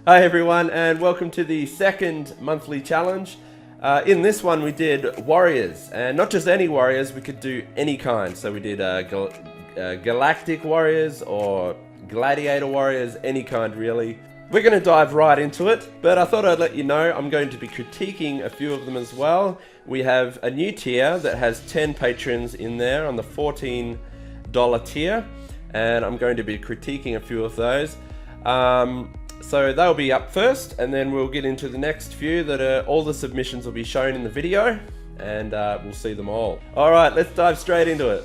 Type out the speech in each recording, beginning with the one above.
Hi everyone, and welcome to the second monthly challenge. In this one we did warriors, and not just any warriors, we could do any kind. So we did galactic warriors or gladiator warriors, any kind really. We're going to dive right into it, but I thought I'd let you know I'm going to be critiquing a few of them as well. We have a new tier that has 10 patrons in there on the $14 tier, and I'm going to be critiquing a few of those. So they'll be up first, and then we'll get into the next few that are all the submissions will be shown in the video, and we'll see them all. Alright, let's dive straight into it.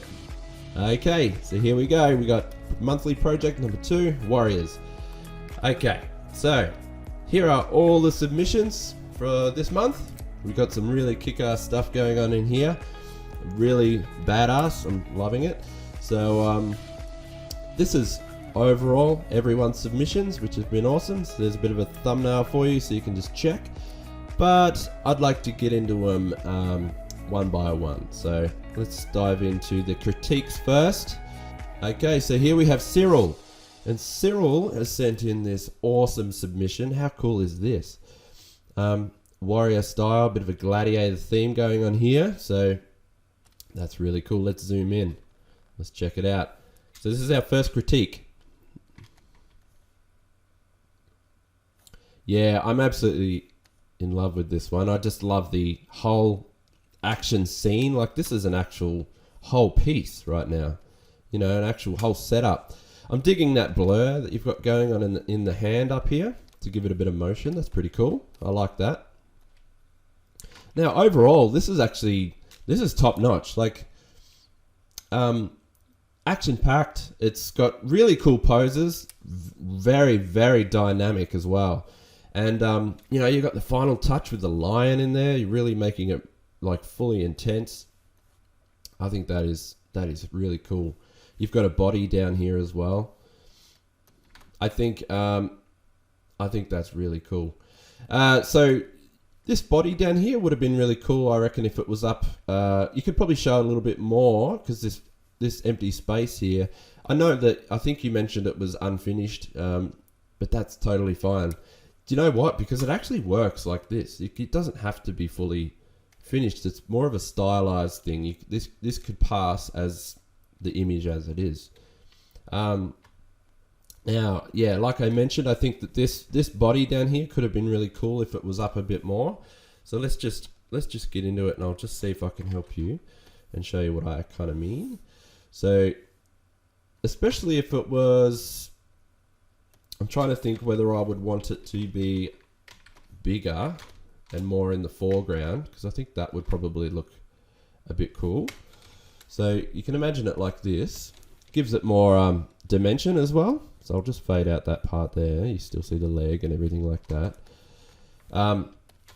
Okay, so here we go. We got monthly project number 2, Warriors. Okay, so here are all the submissions for this month. We've got some really kick-ass stuff going on in here. Really badass, I'm loving it. So this is overall everyone's submissions, which has been awesome. So there's a bit of a thumbnail for you so you can just check, but I'd like to get into them one by one. So let's dive into the critiques first. Okay, so here we have Cyril, and Cyril has sent in this awesome submission. How cool is this? Warrior style, bit of a gladiator theme going on here, so that's really cool. Let's zoom in, let's check it out. So this is our first critique. Yeah, I'm absolutely in love with this one. I just love the whole action scene. Like, this is an actual whole piece right now. You know, an actual whole setup. I'm digging that blur that you've got going on in the hand up here to give it a bit of motion. That's pretty cool. I like that. Now, overall, this is top notch. Like, action-packed. It's got really cool poses. Very, very dynamic as well. And, you know, you got the final touch with the lion in there. You're really making it, like, fully intense. I think that is really cool. You've got a body down here as well. I think that's really cool. So this body down here would have been really cool, I reckon, if it was up. You could probably show a little bit more, because this empty space here. I know that, I think you mentioned it was unfinished, but that's totally fine. Do you know what? Because it actually works like this. It doesn't have to be fully finished. It's more of a stylized thing. This could pass as the image as it is. Now, yeah, like I mentioned, I think that this body down here could have been really cool if it was up a bit more. So let's just get into it, and I'll just see if I can help you and show you what I kind of mean. So, especially if it was, I'm trying to think whether I would want it to be bigger and more in the foreground, because I think that would probably look a bit cool. So you can imagine it like this. Gives it more dimension as well. So I'll just fade out that part there. You still see the leg and everything like that.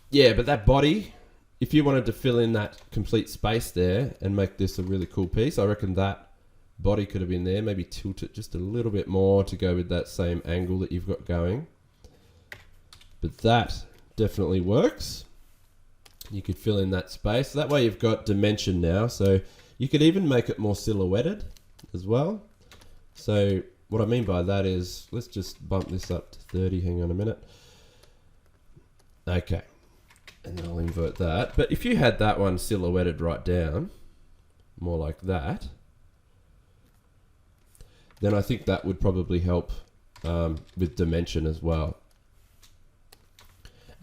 Yeah, but that body, if you wanted to fill in that complete space there and make this a really cool piece, I reckon that body could have been there. Maybe tilt it just a little bit more to go with that same angle that you've got going. But that definitely works. You could fill in that space. That way you've got dimension now. So you could even make it more silhouetted as well. So what I mean by that is, let's just bump this up to 30. Hang on a minute. Okay. And then I'll invert that. But if you had that one silhouetted right down, more like that, then I think that would probably help with dimension as well.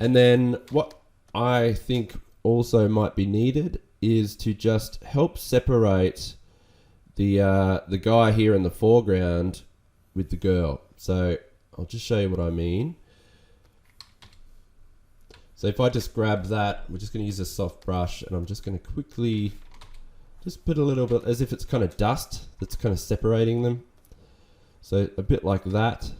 And then what I think also might be needed is to just help separate the guy here in the foreground with the girl. So I'll just show you what I mean. So if I just grab that, we're just going to use a soft brush, and I'm just going to quickly just put a little bit, as if it's kind of dust that's kind of separating them. So a bit like that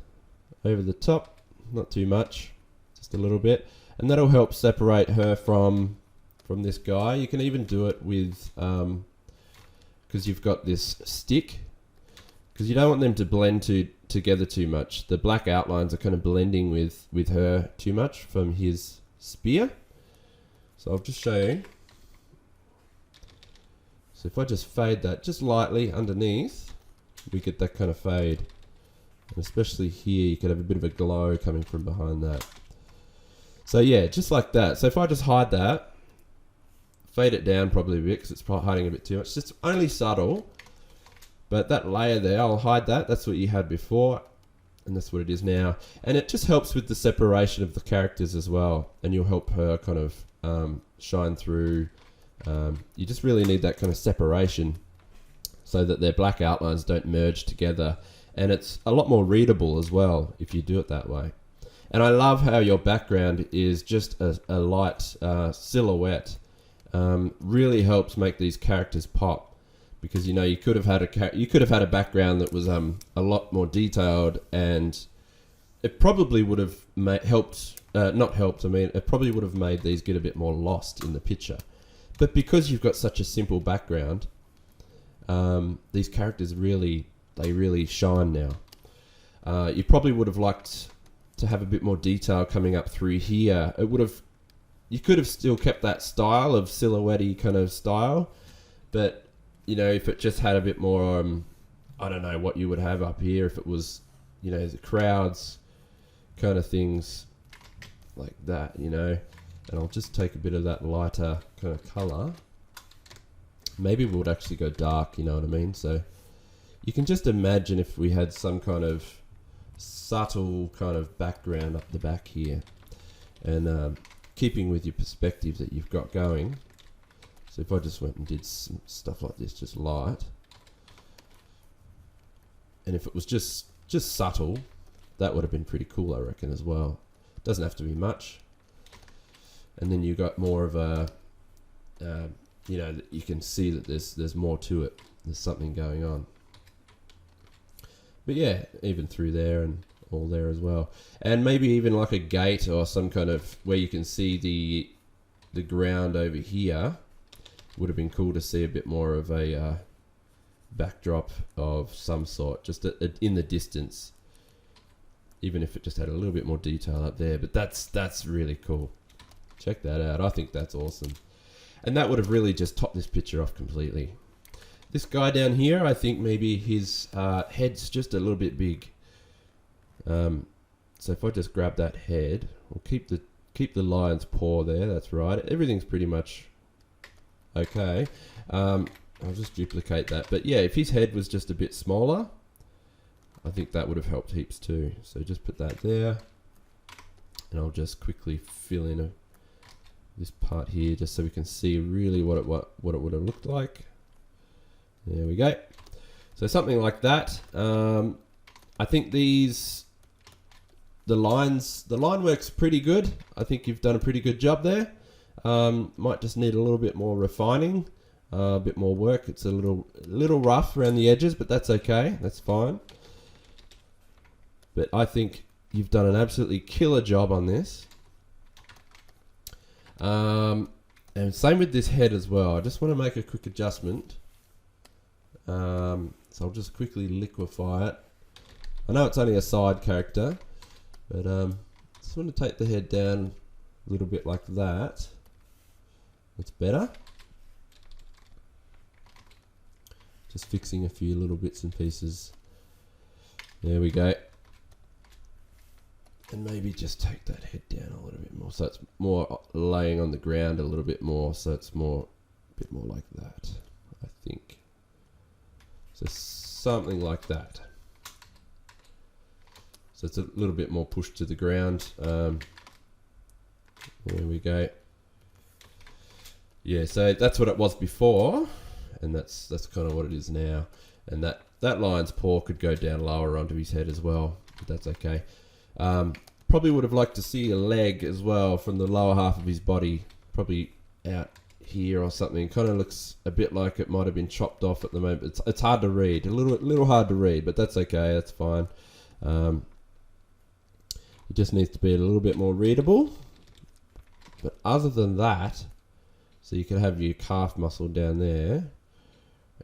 over the top, not too much, just a little bit. And that'll help separate her from this guy. You can even do it with, because you've got this stick, because you don't want them to blend together too much. The black outlines are kind of blending with her too much from his spear. So I'll just show you. So if I just fade that just lightly underneath, we get that kind of fade. And especially here, you could have a bit of a glow coming from behind that. So yeah, just like that. So if I just hide that, fade it down probably a bit because it's probably hiding a bit too much. Just only subtle. But that layer there, I'll hide that. That's what you had before. And that's what it is now. And it just helps with the separation of the characters as well. And you'll help her kind of shine through. You just really need that kind of separation so that their black outlines don't merge together. And it's a lot more readable as well if you do it that way. And I love how your background is just a light silhouette. Really helps make these characters pop. Because you could have had a background that was a lot more detailed, and it probably would have helped. Not helped. I mean, it probably would have made these get a bit more lost in the picture. But because you've got such a simple background, these characters really shine now. You probably would have liked to have a bit more detail coming up through here. You could have still kept that style of silhouette-y kind of style, but if it just had a bit more, I don't know what you would have up here if it was, the crowds kind of things like that, And I'll just take a bit of that lighter kind of colour. Maybe we would actually go dark, you know what I mean? So you can just imagine if we had some kind of subtle kind of background up the back here. And keeping with your perspective that you've got going. So if I just went and did some stuff like this, just light, and if it was just subtle, that would have been pretty cool, I reckon, as well. Doesn't have to be much. And then you got more of a, you can see that there's more to it. There's something going on. But yeah, even through there and all there as well. And maybe even like a gate or some kind of where you can see the ground over here. Would have been cool to see a bit more of a backdrop of some sort, just in the distance, even if it just had a little bit more detail up there. But that's really cool. Check that out. I think that's awesome. And that would have really just topped this picture off completely. This guy down here, I think maybe his head's just a little bit big. So if I just grab that head, we'll keep the lion's paw there. That's right. Everything's pretty much okay. I'll just duplicate that. But yeah, if his head was just a bit smaller, I think that would have helped heaps too. So just put that there. And I'll just quickly fill in this part here just so we can see really what it would have looked like. There we go. So something like that. I think the line work's pretty good. I think you've done a pretty good job there. Might just need a little bit more refining, a bit more work. It's a little rough around the edges, but that's okay. That's fine. But I think you've done an absolutely killer job on this. And same with this head as well. I just want to make a quick adjustment. So I'll just quickly liquefy it. I know it's only a side character, but just want to take the head down a little bit like that. That's better. Just fixing a few little bits and pieces. There we go. And maybe just take that head down a little bit more, so it's more laying on the ground a little bit more, so it's a bit more like that, I think. So something like that. So it's a little bit more pushed to the ground. There we go. Yeah, so that's what it was before, and that's kind of what it is now. And that lion's paw could go down lower onto his head as well, but that's okay. Probably would have liked to see a leg as well from the lower half of his body, probably out here or something. Kind of looks a bit like it might have been chopped off at the moment. It's hard to read, a little hard to read, but that's okay. That's fine. It just needs to be a little bit more readable. But other than that, so you can have your calf muscle down there,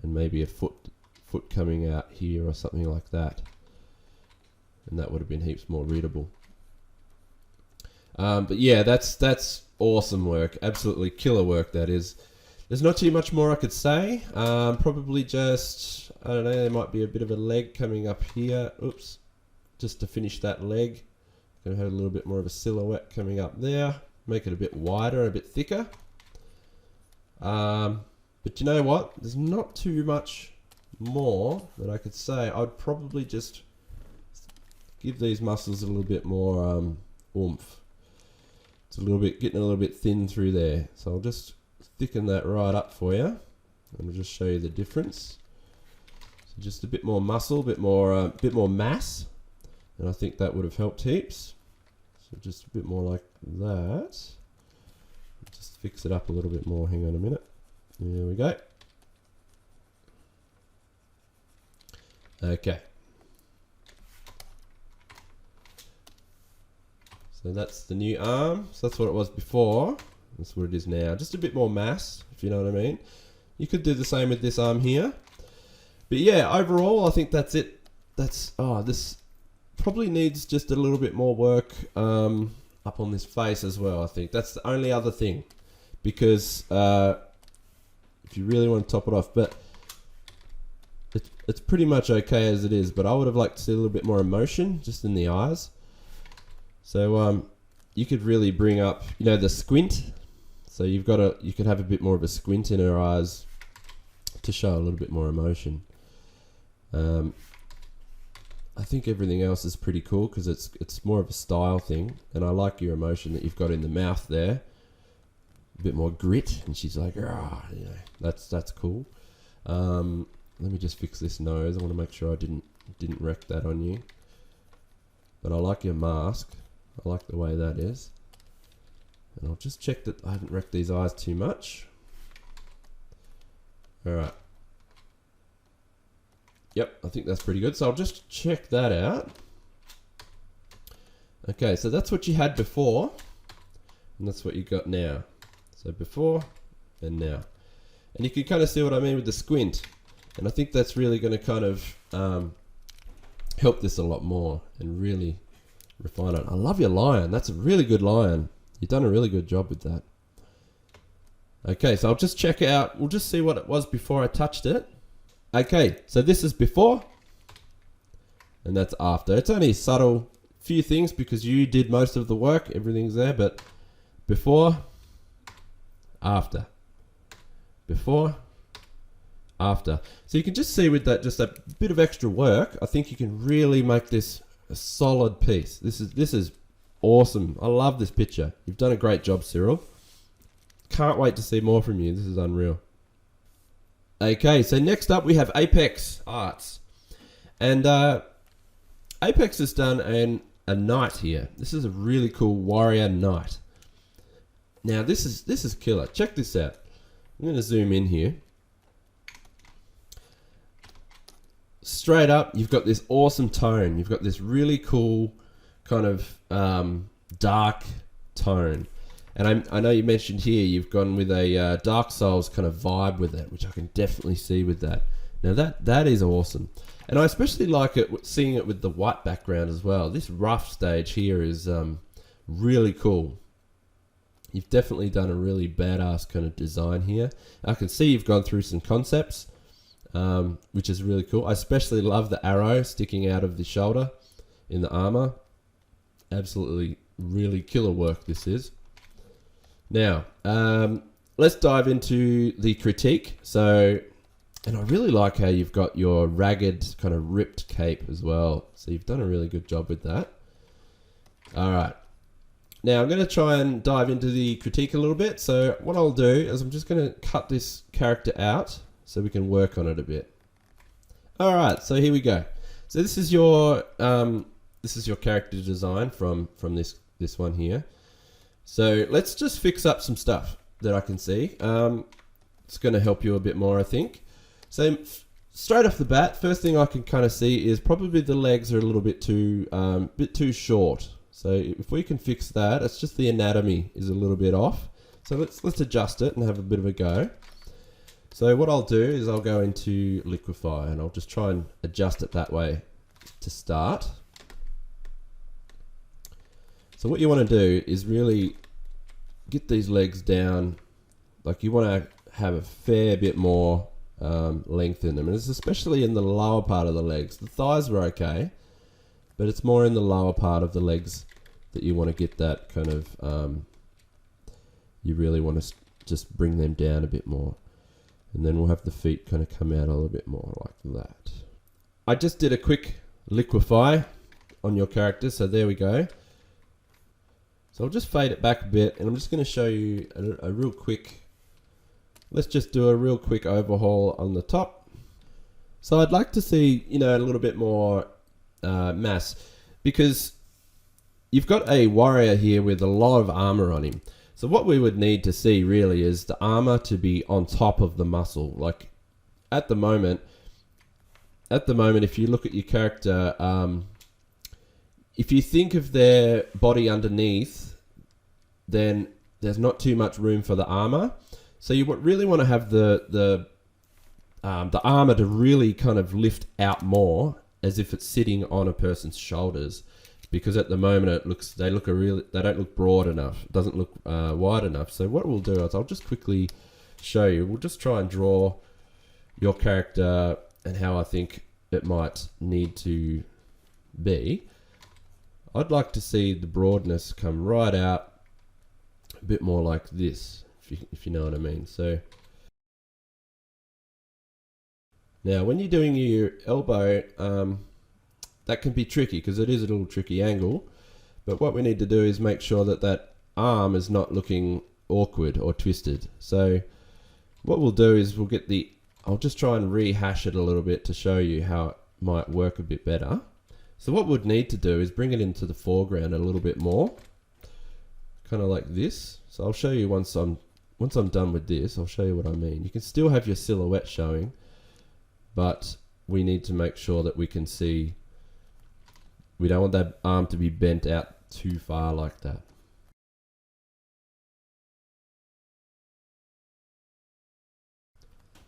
and maybe a foot coming out here or something like that, and that would have been heaps more readable. But yeah, that's awesome work. Absolutely killer work, that is. There's not too much more I could say. Probably just, I don't know, there might be a bit of a leg coming up here. Oops. just to finish that leg. Going to have a little bit more of a silhouette coming up there. Make it a bit wider, a bit thicker. But you know what? There's not too much more that I could say. I'd probably just give these muscles a little bit more oomph. It's getting a little bit thin through there. So I'll just thicken that right up for you. And I'll just show you the difference. So just a bit more muscle, bit more mass. And I think that would have helped heaps. So just a bit more like that. Just fix it up a little bit more. Hang on a minute. There we go. Okay. So that's the new arm. So that's what it was before. That's what it is now. Just a bit more mass, if you know what I mean. You could do the same with this arm here. But yeah, overall, I think that's it. This probably needs just a little bit more work up on this face as well, I think. That's the only other thing. Because if you really want to top it off, but it's pretty much okay as it is, but I would have liked to see a little bit more emotion just in the eyes. So you could really bring up, the squint. So you could have a bit more of a squint in her eyes to show a little bit more emotion. I think everything else is pretty cool because it's more of a style thing, and I like your emotion that you've got in the mouth there. A bit more grit, and she's like, that's cool. Let me just fix this nose. I want to make sure I didn't wreck that on you. But I like your mask. I like the way that is. And I'll just check that I haven't wrecked these eyes too much. Alright. Yep, I think that's pretty good. So I'll just check that out. Okay, so that's what you had before. And that's what you got now. So before and now. And you can kind of see what I mean with the squint. And I think that's really going to kind of help this a lot more and really refine it. I love your lion. That's a really good lion. You've done a really good job with that. Okay, so I'll just check out. We'll just see what it was before I touched it. Okay, so this is before. And that's after. It's only a subtle few things because you did most of the work. Everything's there, but before, after. Before, after. So you can just see with that, just a bit of extra work, I think you can really make this a solid piece. This is awesome. I love this picture. You've done a great job, Cyril. Can't wait to see more from you. This is unreal. Okay, so next up we have Apex Arts. And Apex has done a knight here. This is a really cool warrior knight. Now this is killer. Check this out. I'm going to zoom in here. Straight up, you've got this awesome tone. You've got this really cool kind of dark tone. And I know you mentioned here you've gone with a Dark Souls kind of vibe with it, which I can definitely see with that. Now that is awesome. And I especially like it seeing it with the white background as well. This rough stage here is really cool. You've definitely done a really badass kind of design here. I can see you've gone through some concepts, which is really cool. I especially love the arrow sticking out of the shoulder in the armor. Absolutely really killer work this is. Now, let's dive into the critique. So, and I really like how you've got your ragged kind of ripped cape as well. So you've done a really good job with that. All right. Now I'm going to try and dive into the critique a little bit. So what I'll do is I'm just going to cut this character out so we can work on it a bit. All right, so here we go. So this is your character design from this one here. So let's just fix up some stuff that I can see. It's going to help you a bit more, I think. So straight off the bat, first thing I can kind of see is probably the legs are a little bit too short. So if we can fix that, it's just the anatomy is a little bit off. So let's adjust it and have a bit of a go. So what I'll do is I'll go into Liquify and I'll just try and adjust it that way to start. So what you want to do is really get these legs down. Like you want to have a fair bit more length in them. And it's especially in the lower part of the legs. The thighs were okay. but it's more in the lower part of the legs that you want to get that kind of, you really want to just bring them down a bit more. And then we'll have the feet kind of come out a little bit more like that. I just did a quick liquefy on your character, so there we go. So I'll just fade it back a bit, and I'm just going to show you a real quick, let's just do a real quick overhaul on the top. So I'd like to see, you know, a little bit more mass, because you've got a warrior here with a lot of armor on him. So what we would need to see really is the armor to be on top of the muscle. Like at the moment, if you look at your character, if you think of their body underneath, then there's not too much room for the armor. So you really want to have the armor to really kind of lift out more, as if it's sitting on a person's shoulders. Because at the moment they don't look broad enough. It doesn't look wide enough. So what we'll do is I'll just quickly show you. We'll just try and draw your character and how I think it might need to be. I'd like to see the broadness come right out a bit more like this, if you know what I mean. So now when you're doing your elbow, that can be tricky because it is a little tricky angle. But what we need to do is make sure that that arm is not looking awkward or twisted. So what we'll do is we'll get I'll just try and rehash it a little bit to show you how it might work a bit better. So what we'd need to do is bring it into the foreground a little bit more, kind of like this. So I'll show you once I'm done with this, I'll show you what I mean. You can still have your silhouette showing, but we need to make sure that we can see. We don't want that arm to be bent out too far like that.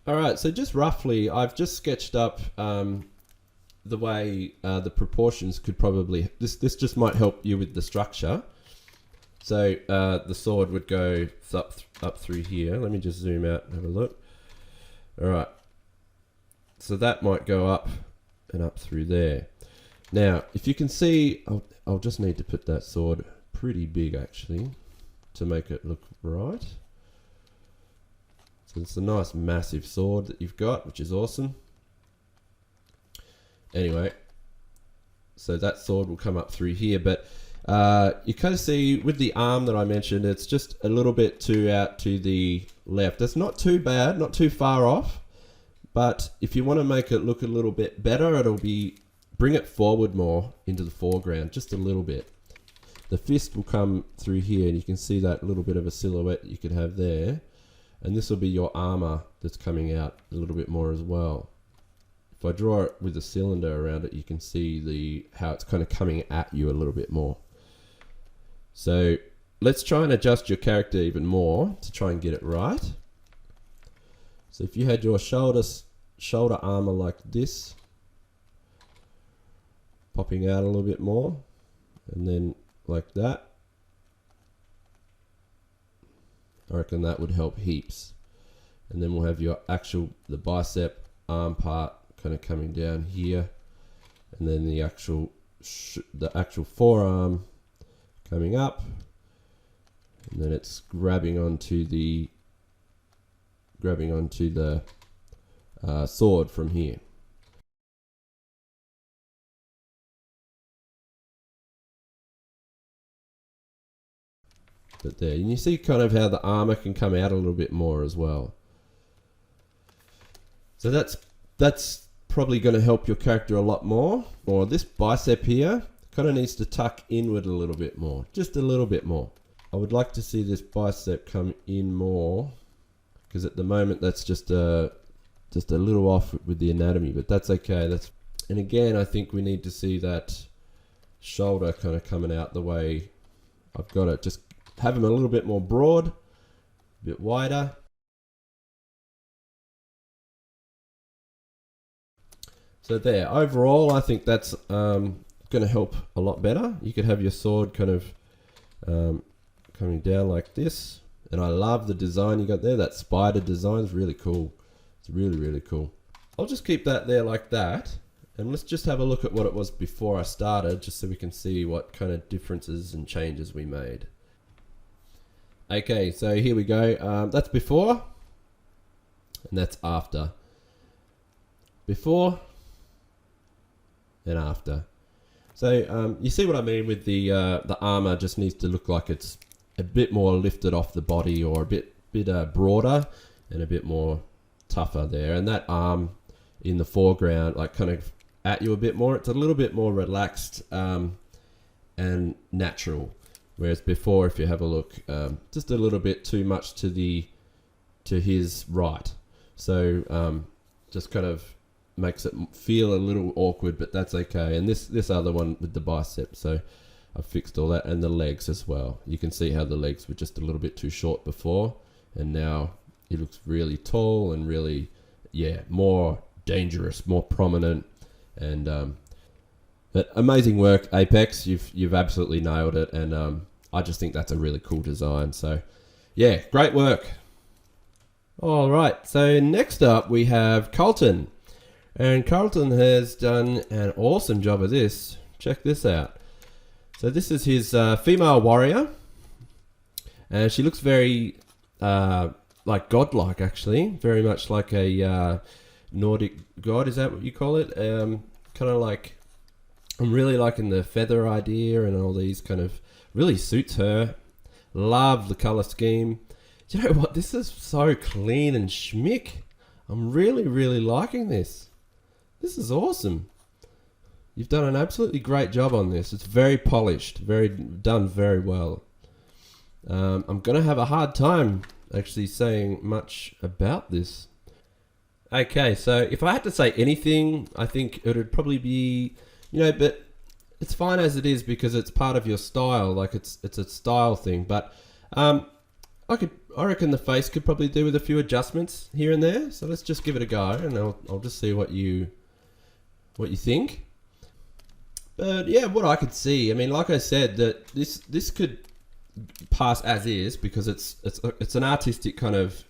Alright, so just roughly, I've just sketched up the way the proportions could probably, this just might help you with the structure. So the sword would go up through here. Let me just zoom out and have a look. Alright, so that might go up and up through there. Now, if you can see, I'll just need to put that sword pretty big actually to make it look right. So it's a nice massive sword that you've got, which is awesome. Anyway, so that sword will come up through here, but you kind of see with the arm that I mentioned, it's just a little bit too out to the left. That's not too bad, not too far off, but if you want to make it look a little bit better, it'll be bring it forward more into the foreground, just a little bit. The fist will come through here, and you can see that little bit of a silhouette you could have there. And this will be your armor that's coming out a little bit more as well. If I draw it with a cylinder around it, you can see how it's kind of coming at you a little bit more. So let's try and adjust your character even more to try and get it right. So if you had your shoulder armor like this, popping out a little bit more, and then like that, I reckon that would help heaps. And then we'll have the bicep arm part kind of coming down here, and then the actual forearm coming up, and then it's grabbing onto the sword from here. But there, and you see kind of how the armor can come out a little bit more as well. So that's probably going to help your character a lot more. Or this bicep here kind of needs to tuck inward a little bit more, just a little bit more. I would like to see this bicep come in more, because at the moment that's just a little off with the anatomy, but that's okay. And again, I think we need to see that shoulder kind of coming out the way I've got it. Just have them a little bit more broad, a bit wider. So there, overall, I think that's going to help a lot better. You could have your sword kind of coming down like this. And I love the design you got there. That spider design is really cool. It's really, really cool. I'll just keep that there like that. And let's just have a look at what it was before I started, just so we can see what kind of differences and changes we made. Okay, so here we go. That's before, and that's after. Before and after. So you see what I mean with the armor just needs to look like it's a bit more lifted off the body, or a bit broader and a bit more tougher there. And that arm in the foreground, like kind of at you a bit more, it's a little bit more relaxed and natural. Whereas before, if you have a look, just a little bit too much to his right. So just kind of makes it feel a little awkward, but that's okay. And this other one with the bicep, so I fixed all that, and the legs as well. You can see how the legs were just a little bit too short before, and now it looks really tall and really, more dangerous, more prominent, and but amazing work, Apex. You've absolutely nailed it, and I just think that's a really cool design. So yeah, great work. All right, so next up we have Carlton. And Carlton has done an awesome job of this. Check this out. So this is his female warrior. And she looks very like godlike, actually. Very much like a Nordic god, is that what you call it? Kind of like, I'm really liking the feather idea and all these kind of, really suits her. Love the color scheme. Do you know what? This is so clean and schmick. I'm really, really liking this. This is awesome. You've done an absolutely great job on this. It's very polished, done very well. I'm going to have a hard time actually saying much about this. Okay, so if I had to say anything, I think it would probably be, but it's fine as it is because it's part of your style. Like it's a style thing. But I reckon the face could probably do with a few adjustments here and there. So let's just give it a go, and I'll just see what you think. But yeah, what I could see, I mean, like I said, that this could pass as is because it's an artistic kind of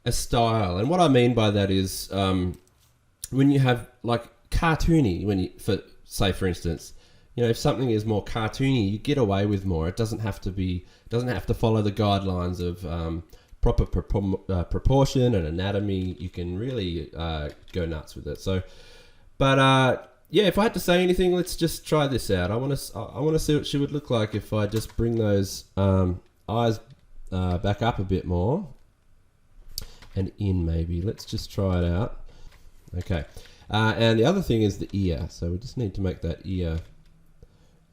a style. And what I mean by that is when you have like cartoony, for instance, if something is more cartoony, you get away with more. It doesn't have to follow the guidelines of proper proportion and anatomy. You can really go nuts with it. So, but if I had to say anything, let's just try this out. I want to see what she would look like if I just bring those eyes back up a bit more and in maybe. Let's just try it out. Okay, and the other thing is the ear. So we just need to make that ear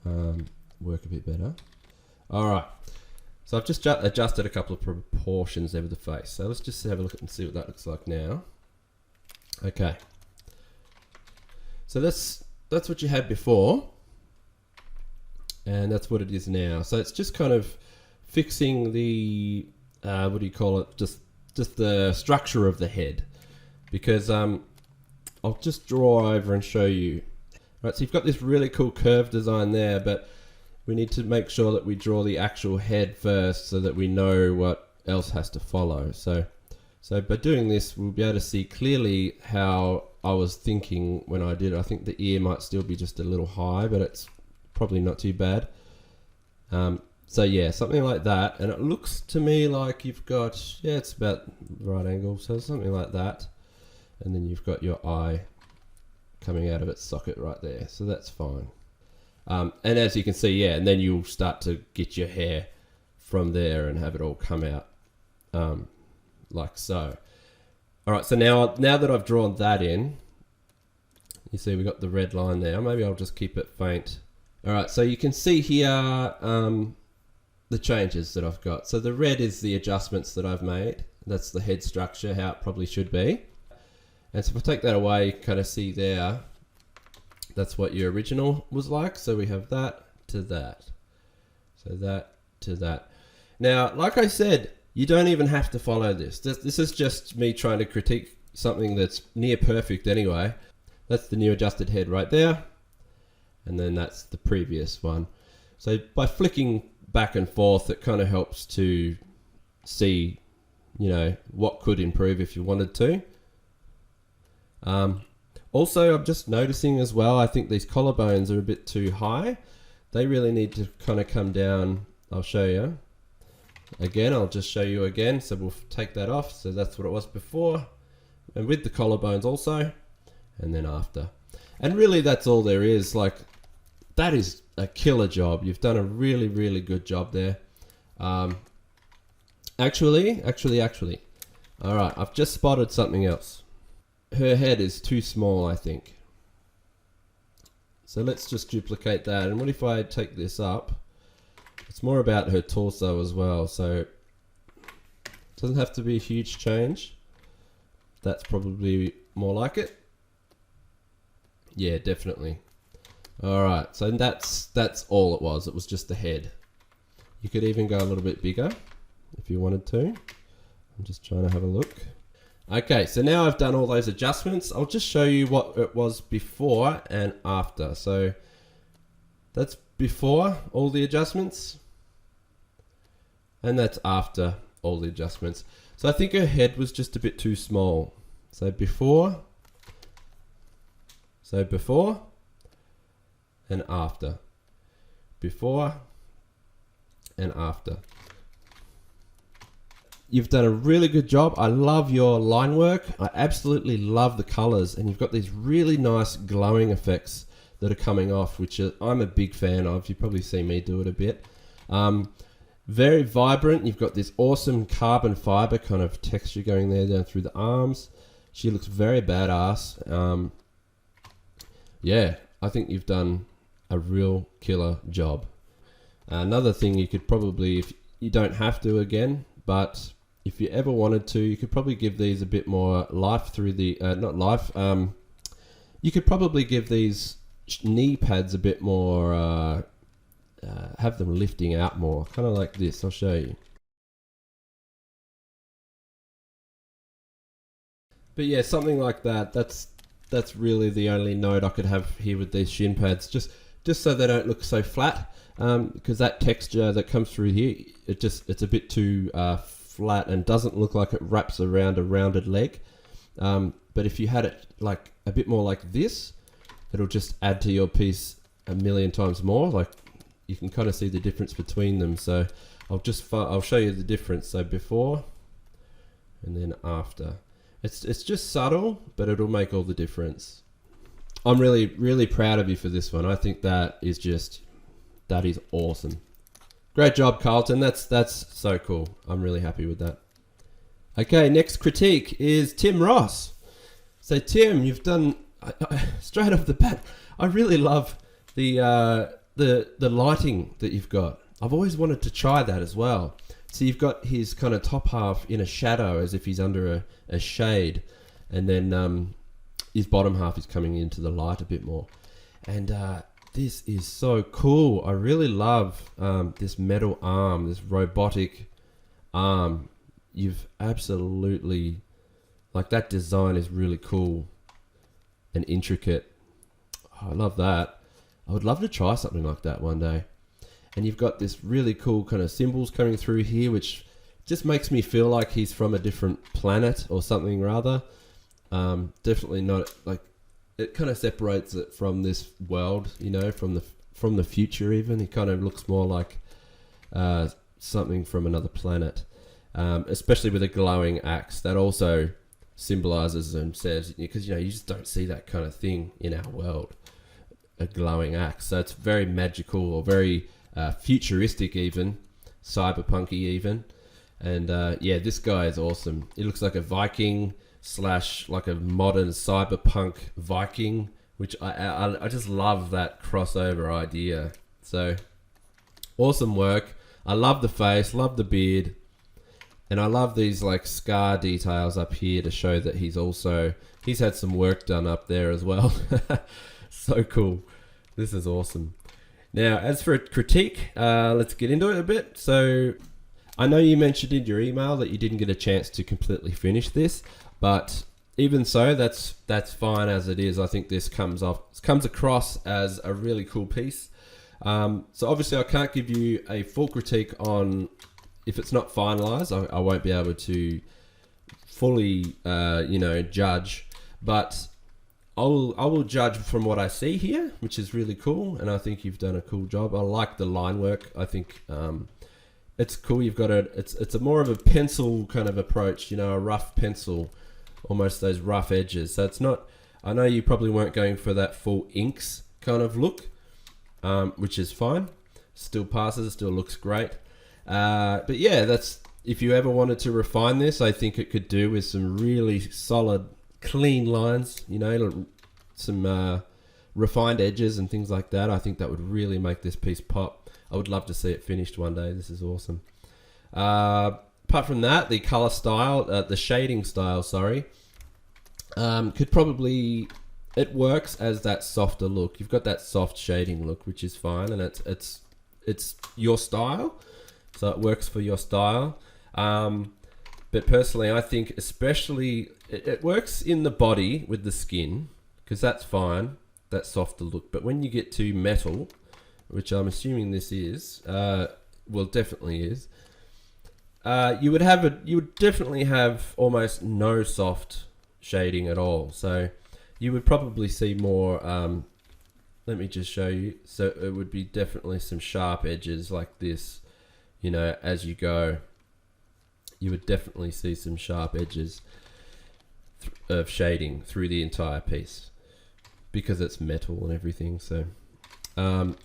work a bit better. All right. So I've just adjusted a couple of proportions there with the face. So let's just have a look and see what that looks like now. Okay. So that's what you had before, and that's what it is now. So it's just kind of fixing the what do you call it? Just the structure of the head, because I'll just draw over and show you. Right, so you've got this really cool curve design there, but we need to make sure that we draw the actual head first so that we know what else has to follow. So by doing this, we'll be able to see clearly how I was thinking when I did it. I think the ear might still be just a little high, but it's probably not too bad. So yeah, something like that. And it looks to me like you've got, it's about the right angle. So something like that. And then you've got your eye coming out of its socket right there. So that's fine. And as you can see, and then you'll start to get your hair from there and have it all come out like so. All right, so now that I've drawn that in, you see we got the red line there. Maybe I'll just keep it faint. All right, so you can see here the changes that I've got. So the red is the adjustments that I've made. That's the head structure, how it probably should be. And so if I take that away, you can kind of see there, that's what your original was like. So we have that to that. So that to that. Now, like I said, you don't even have to follow this. This is just me trying to critique something that's near perfect anyway. That's the new adjusted head right there. And then that's the previous one. So by flicking back and forth, it kind of helps to see, what could improve if you wanted to. Also, I'm just noticing as well, I think these collarbones are a bit too high. They really need to kind of come down. I'll show you. Again, I'll just show you again. So we'll take that off. So that's what it was before. And with the collarbones also. And then after. And really that's all there is. Like, that is a killer job. You've done a really, really good job there. Actually. All right, I've just spotted something else. Her head is too small, I think. So let's just duplicate that. And what if I take this up? It's more about her torso as well. So it doesn't have to be a huge change. That's probably more like it. Yeah, definitely. All right, so that's all it was. It was just the head. You could even go a little bit bigger if you wanted to. I'm just trying to have a look. Okay, so now I've done all those adjustments. I'll just show you what it was before and after. So that's before all the adjustments. And that's after all the adjustments. So I think her head was just a bit too small. So before and after. Before and after. You've done a really good job. I love your line work. I absolutely love the colors, and you've got these really nice glowing effects that are coming off, which I'm a big fan of. You probably see me do it a bit. Very vibrant. You've got this awesome carbon fiber kind of texture going there down through the arms. She looks very badass. Yeah, I think you've done a real killer job. Another thing you could probably, if you don't have to again, but if you ever wanted to, you could probably give these a bit more life through the, not life, you could probably give these knee pads a bit more, have them lifting out more, kind of like this. I'll show you. But yeah, something like that. That's really the only note I could have here with these shin pads, just so they don't look so flat, because that texture that comes through here, it's a bit too flat and doesn't look like it wraps around a rounded leg. But if you had it like a bit more like this, it'll just add to your piece a million times more. Like, you can kind of see the difference between them. So I'll show you the difference. So before and then after. It's just subtle, but it'll make all the difference. I'm really, really proud of you for this one. I think that is awesome. Great job, Carlton. That's so cool. I'm really happy with that. Okay, next critique is Tim Ross. So Tim, you've done straight off the bat. I really love the lighting that you've got. I've always wanted to try that as well. So you've got his kind of top half in a shadow, as if he's under a shade, and then his bottom half is coming into the light a bit more. And this is so cool. I really love this metal arm, this robotic arm. You've absolutely, like, that design is really cool and intricate. Oh, I love that. I would love to try something like that one day. And you've got this really cool kind of symbols coming through here, which just makes me feel like he's from a different planet or something rather. Definitely not, like, it kind of separates it from this world, you know, from the future even. He kind of looks more like something from another planet, especially with a glowing axe. That also symbolizes and says, because, you know, you just don't see that kind of thing in our world, a glowing axe. So it's very magical, or very futuristic even, cyberpunky even. And yeah, this guy is awesome. He looks like a Viking / like a modern cyberpunk Viking, which I just love that crossover idea. So awesome work. I love the face, love the beard, and I love these like scar details up here to show that he's had some work done up there as well. So cool. This is awesome. Now, as for a critique, let's get into it a bit. So I know you mentioned in your email that you didn't get a chance to completely finish this, but even so, that's fine as it is. I think this comes across as a really cool piece. So obviously I can't give you a full critique on, if it's not finalized, I won't be able to fully, judge. But I will judge from what I see here, which is really cool, and I think you've done a cool job. I like the line work. I think it's cool. You've got it's a more of a pencil kind of approach, you know, a rough pencil, almost those rough edges. So it's not. I know you probably weren't going for that full inks kind of look, which is fine. Still passes. Still looks great. But yeah, that's if you ever wanted to refine this, I think it could do with some really solid, clean lines. You know, some refined edges and things like that. I think that would really make this piece pop. I would love to see it finished one day. This is awesome. Apart from that, the color style, the shading style, sorry, could probably, it works as that softer look. You've got that soft shading look, which is fine, and it's your style, so it works for your style. But personally, I think especially it works in the body with the skin, because that's fine, that softer look. But when you get to metal, which I'm assuming this is, well, definitely is, you would definitely have almost no soft shading at all. So you would probably see more, let me just show you. So it would be definitely some sharp edges like this, you know, as you go. You would definitely see some sharp edges of shading through the entire piece because it's metal and everything. So, and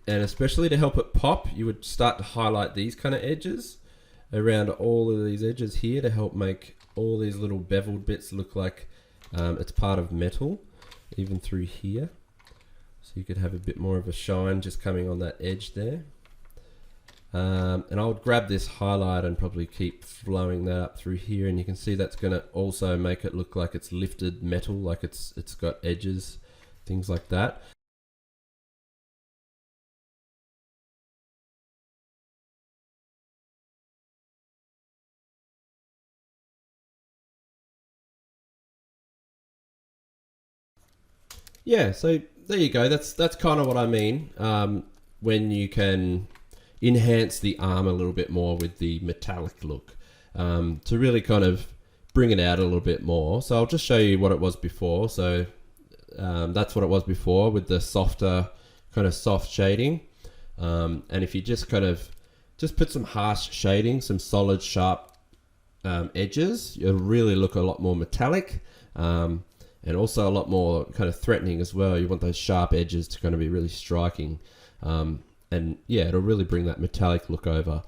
especially to help it pop, you would start to highlight these kind of edges around all of these edges here to help make all these little beveled bits look like it's part of metal, even through here. So you could have a bit more of a shine just coming on that edge there. And I would grab this highlight and probably keep flowing that up through here, and you can see that's going to also make it look like it's lifted metal, like it's got edges, things like that. Yeah, so there you go. That's kind of what I mean when you can enhance the arm a little bit more with the metallic look to really kind of bring it out a little bit more. So I'll just show you what it was before. So that's what it was before with the softer kind of soft shading. And if you just kind of just put some harsh shading, some solid sharp edges, it'll really look a lot more metallic. And also a lot more kind of threatening as well. You want those sharp edges to kind of be really striking. And yeah, it'll really bring that metallic look over.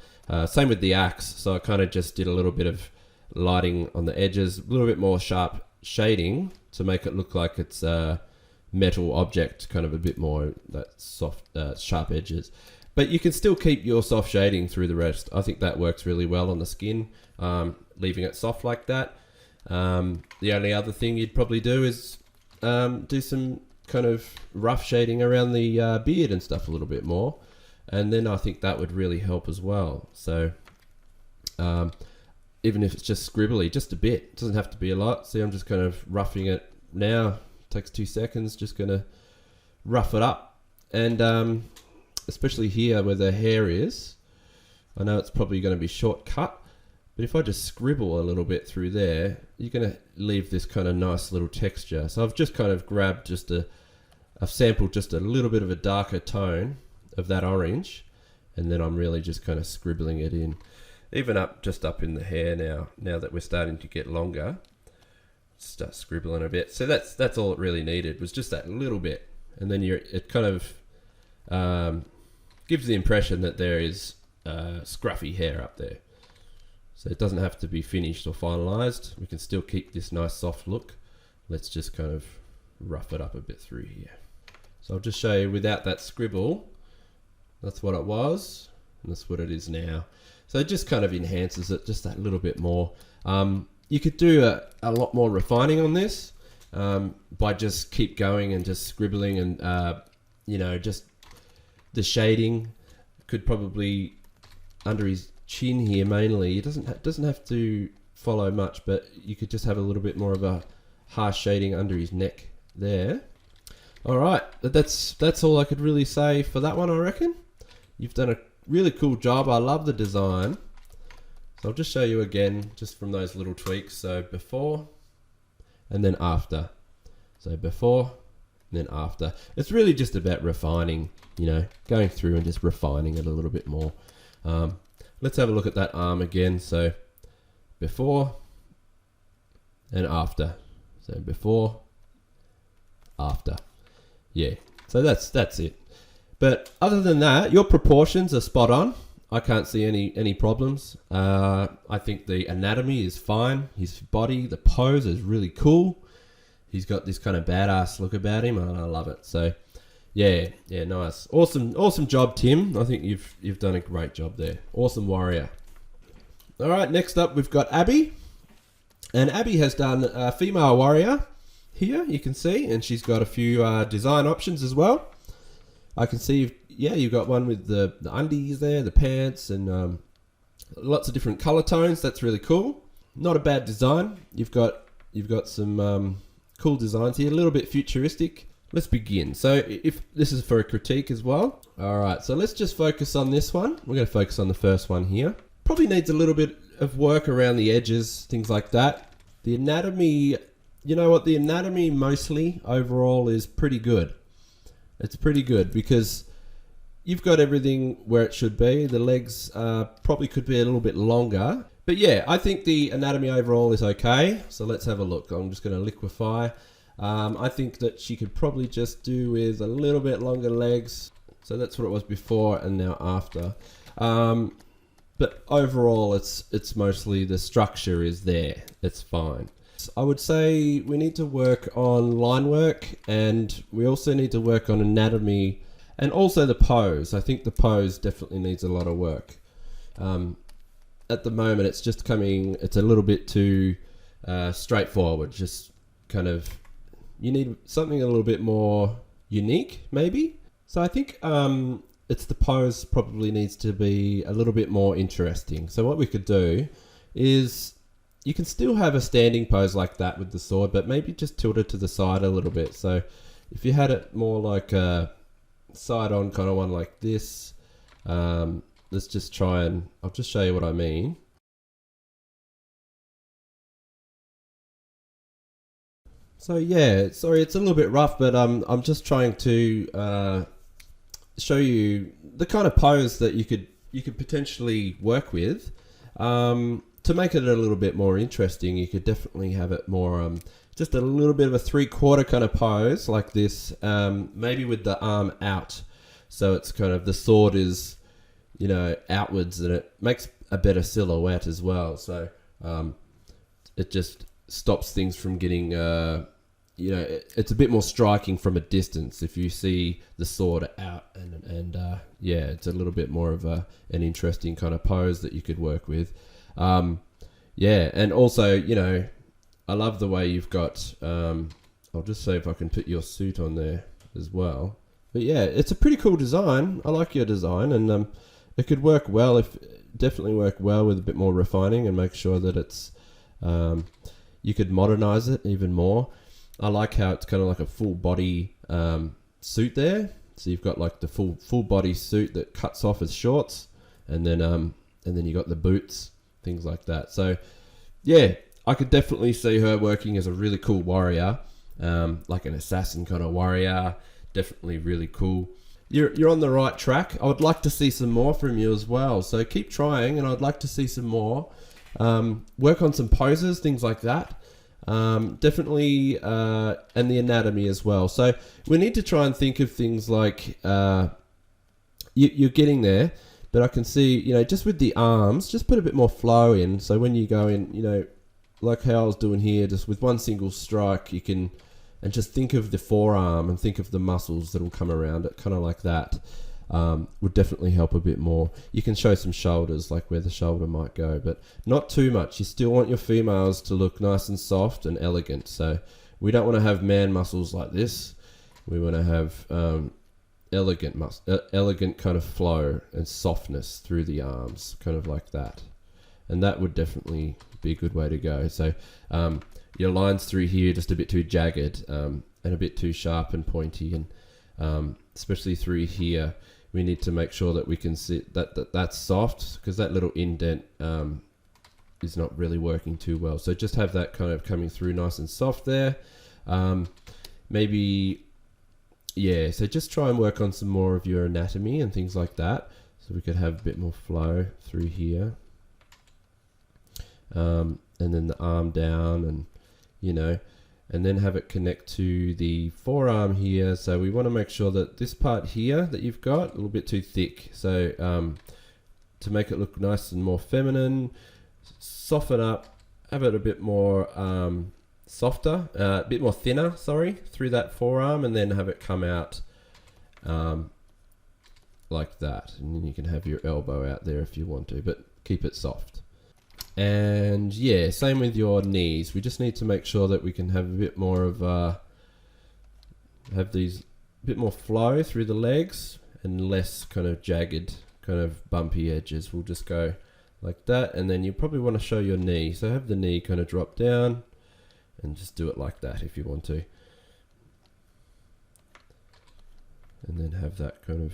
Same with the axe. So I kind of just did a little bit of lighting on the edges, a little bit more sharp shading to make it look like it's a metal object, kind of a bit more that soft, sharp edges. But you can still keep your soft shading through the rest. I think that works really well on the skin, leaving it soft like that. The only other thing you'd probably do is do some kind of rough shading around the beard and stuff a little bit more, and then I think that would really help as well. So even if it's just scribbly, just a bit, it doesn't have to be a lot. See, I'm just kind of roughing it now. Takes 2 seconds, just gonna rough it up. And especially here where the hair is, I know it's probably going to be shortcut, but if I just scribble a little bit through there, you're going to leave this kind of nice little texture. So I've just kind of grabbed I've sampled just a little bit of a darker tone of that orange, and then I'm really just kind of scribbling it in. Even just up in the hair now that we're starting to get longer, start scribbling a bit. So that's all it really needed, was just that little bit. And then it kind of gives the impression that there is scruffy hair up there. So it doesn't have to be finished or finalized. We can still keep this nice soft look. Let's just kind of rough it up a bit through here. So I'll just show you without that scribble. That's what it was, and that's what it is now. So it just kind of enhances it just that little bit more. You could do a lot more refining on this by just keep going and just scribbling, and you know, just the shading could probably under his chin here mainly. It doesn't have to follow much, but you could just have a little bit more of a harsh shading under his neck there. All right, that's all I could really say for that one, I reckon. You've done a really cool job. I love the design. So I'll just show you again, just from those little tweaks. So before and then after. So before, and then after. It's really just about refining, you know, going through and just refining it a little bit more. Let's have a look at that arm again. So before and after. So before, after. Yeah, so that's it. But other than that, your proportions are spot on. I can't see any problems. I think the anatomy is fine. His body, the pose is really cool. He's got this kind of badass look about him, and I love it. So, yeah, nice, awesome job, Tim. I think you've done a great job there. Awesome warrior. All right, next up we've got Abby, and Abby has done a female warrior here. You can see, and she's got a few design options as well. I can see, you've got one with the undies there, the pants, and lots of different color tones. That's really cool. Not a bad design. You've got some cool designs here, a little bit futuristic. Let's begin. So if this is for a critique as well. All right, so let's just focus on this one. We're going to focus on the first one here. Probably needs a little bit of work around the edges, things like that. The anatomy, you know what? The anatomy mostly overall is pretty good. It's pretty good because you've got everything where it should be. The legs probably could be a little bit longer. But yeah, I think the anatomy overall is okay. So let's have a look. I'm just going to liquefy. I think that she could probably just do with a little bit longer legs. So that's what it was before and now after. But overall, it's mostly the structure is there. It's fine. I would say we need to work on line work, and we also need to work on anatomy and also the pose. I think the pose definitely needs a lot of work. At the moment, it's a little bit too straightforward. Just kind of, you need something a little bit more unique, maybe. So I think it's the pose probably needs to be a little bit more interesting. So what we could do is, you can still have a standing pose like that with the sword, but maybe just tilt it to the side a little bit. So if you had it more like a side-on kind of one like this, let's just try and, I'll just show you what I mean. So yeah, sorry, it's a little bit rough, but I'm just trying to show you the kind of pose that you could potentially work with. To make it a little bit more interesting, you could definitely have it more, just a little bit of a 3/4 kind of pose like this, maybe with the arm out. So it's kind of, the sword is, you know, outwards, and it makes a better silhouette as well. So it just stops things from getting, you know, it's a bit more striking from a distance if you see the sword out, and yeah, it's a little bit more of an interesting kind of pose that you could work with. Yeah, and also, you know, I love the way you've got, I'll just see if I can put your suit on there as well. But yeah, it's a pretty cool design. I like your design, and it could work well, definitely work well with a bit more refining and make sure that it's, you could modernize it even more. I like how it's kind of like a full body suit there. So you've got like the full body suit that cuts off as shorts, and then you got the boots, things like that. So yeah, I could definitely see her working as a really cool warrior, like an assassin kind of warrior. Definitely really cool. You're on the right track. I would like to see some more from you as well. So keep trying, and I'd like to see some more. Work on some poses, things like that. Definitely, and the anatomy as well. So we need to try and think of things like, you're getting there, but I can see, you know, just with the arms, just put a bit more flow in. So when you go in, you know, like how I was doing here, just with one single strike, you can, and just think of the forearm and think of the muscles that will come around it, kind of like that. Would definitely help a bit more. You can show some shoulders, like where the shoulder might go, but not too much. You still want your females to look nice and soft and elegant. So we don't want to have man muscles like this. We want to have elegant kind of flow and softness through the arms, kind of like that. And that would definitely be a good way to go. So your lines through here just a bit too jagged, and a bit too sharp and pointy, and especially through here, we need to make sure that we can see that's soft, because that little indent is not really working too well. So just have that kind of coming through nice and soft there. maybe, yeah, so just try and work on some more of your anatomy and things like that. So we could have a bit more flow through here. And then the arm down, and, you know, and then have it connect to the forearm here. So we want to make sure that this part here that you've got a little bit too thick. So to make it look nice and more feminine, soften up, have it a bit more softer, a bit more thinner, sorry, through that forearm, and then have it come out like that. And then you can have your elbow out there if you want to, but keep it soft. And yeah, same with your knees. We just need to make sure that we can have a bit more of have these bit more flow through the legs and less kind of jagged, kind of bumpy edges. We'll just go like that, and then you probably want to show your knee. So have the knee kind of drop down and just do it like that if you want to. And then have that kind of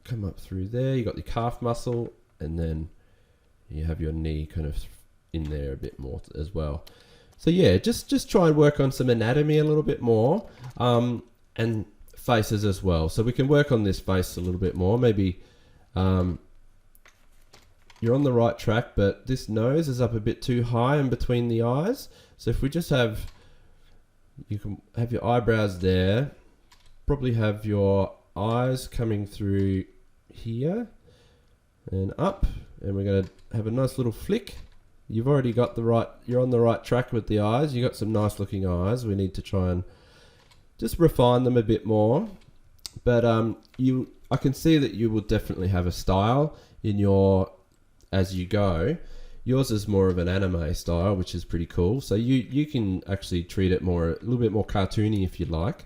come up through there. You got the calf muscle, and then you have your knee kind of in there a bit more as well. So yeah, just try and work on some anatomy a little bit more, and faces as well. So we can work on this face a little bit more. Maybe you're on the right track, but this nose is up a bit too high in between the eyes. So if we just have, you can have your eyebrows there, probably have your eyes coming through here and up, and we're going to have a nice little flick. You've already got the right, you're on the right track with the eyes. You got some nice looking eyes. We need to try and just refine them a bit more. But I can see that you will definitely have a style in your, as you go. Yours is more of an anime style, which is pretty cool. So you can actually treat it more, a little bit more cartoony if you like.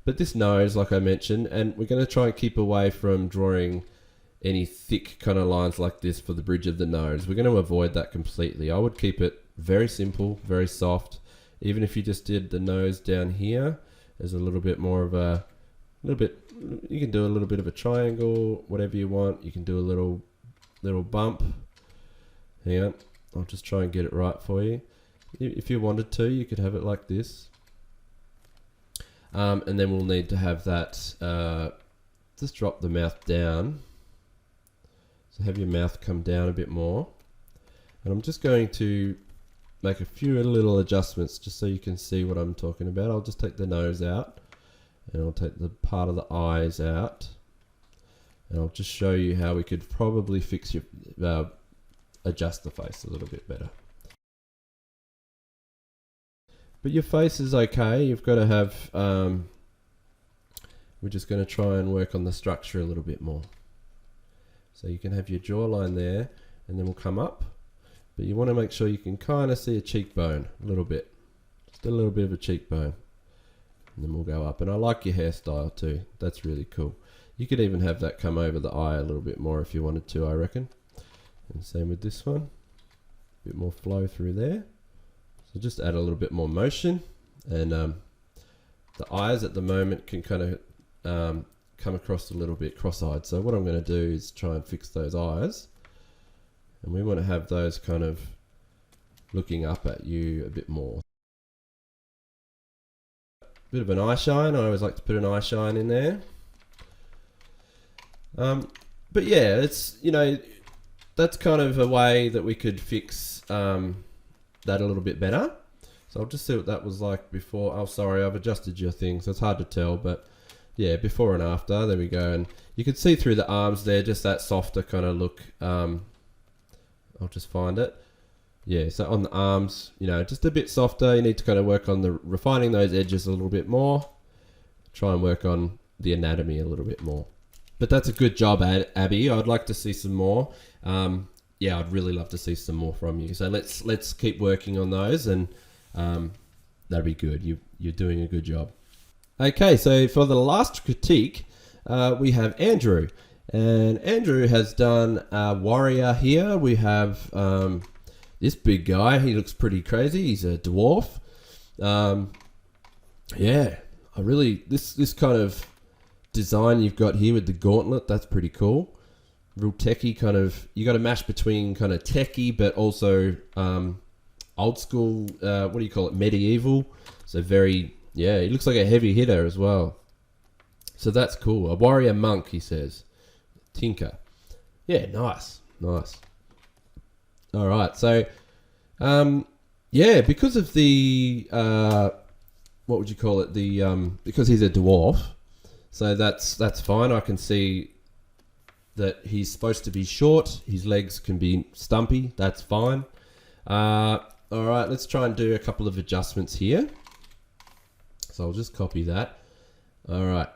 But this nose, like I mentioned, and we're going to try and keep away from drawing any thick kind of lines like this for the bridge of the nose. We're going to avoid that completely. I would keep it very simple, very soft. Even if you just did the nose down here, there's a little bit more of a, little bit, you can do a little bit of a triangle, whatever you want. You can do a little bump. Hang on, I'll just try and get it right for you. If you wanted to, you could have it like this. And then we'll need to have that, just drop the mouth down. So have your mouth come down a bit more. And I'm just going to make a few little adjustments just so you can see what I'm talking about. I'll just take the nose out, and I'll take the part of the eyes out. And I'll just show you how we could probably fix your, adjust the face a little bit better. But your face is okay. You've got to have, we're just going to try and work on the structure a little bit more. So you can have your jawline there, and then we'll come up. But you want to make sure you can kind of see a cheekbone a little bit. Just a little bit of a cheekbone. And then we'll go up. And I like your hairstyle too. That's really cool. You could even have that come over the eye a little bit more if you wanted to, I reckon. And same with this one. A bit more flow through there. So just add a little bit more motion. And the eyes at the moment can kind of come across a little bit cross-eyed. So what I'm going to do is try and fix those eyes. And we want to have those kind of looking up at you a bit more. Bit of an eye shine. I always like to put an eye shine in there. But yeah, it's, you know, that's kind of a way that we could fix that a little bit better. So I'll just see what that was like before. Oh, sorry, I've adjusted your thing, so it's hard to tell, but yeah, before and after, there we go. And you can see through the arms there, just that softer kind of look. I'll just find it. Yeah, so on the arms, you know, just a bit softer. You need to kind of work on the refining those edges a little bit more. Try and work on the anatomy a little bit more. But that's a good job, Abby. I'd like to see some more. Yeah, I'd really love to see some more from you. So let's keep working on those, and that'd be good. You're doing a good job. Okay, so for the last critique, we have Andrew. And Andrew has done a warrior here. We have this big guy. He looks pretty crazy. He's a dwarf. Yeah, I really, this kind of design you've got here with the gauntlet, that's pretty cool. Real techie kind of, you got to mash between kind of techie, but also old school, what do you call it, medieval. So very Yeah, he looks like a heavy hitter as well. So that's cool. A warrior monk, he says. Tinker. Yeah, nice. Nice. All right. So, yeah, because of the, what would you call it? Because he's a dwarf. So that's fine. I can see that he's supposed to be short. His legs can be stumpy. That's fine. All right. Let's try and do a couple of adjustments here. So I'll just copy that. All right.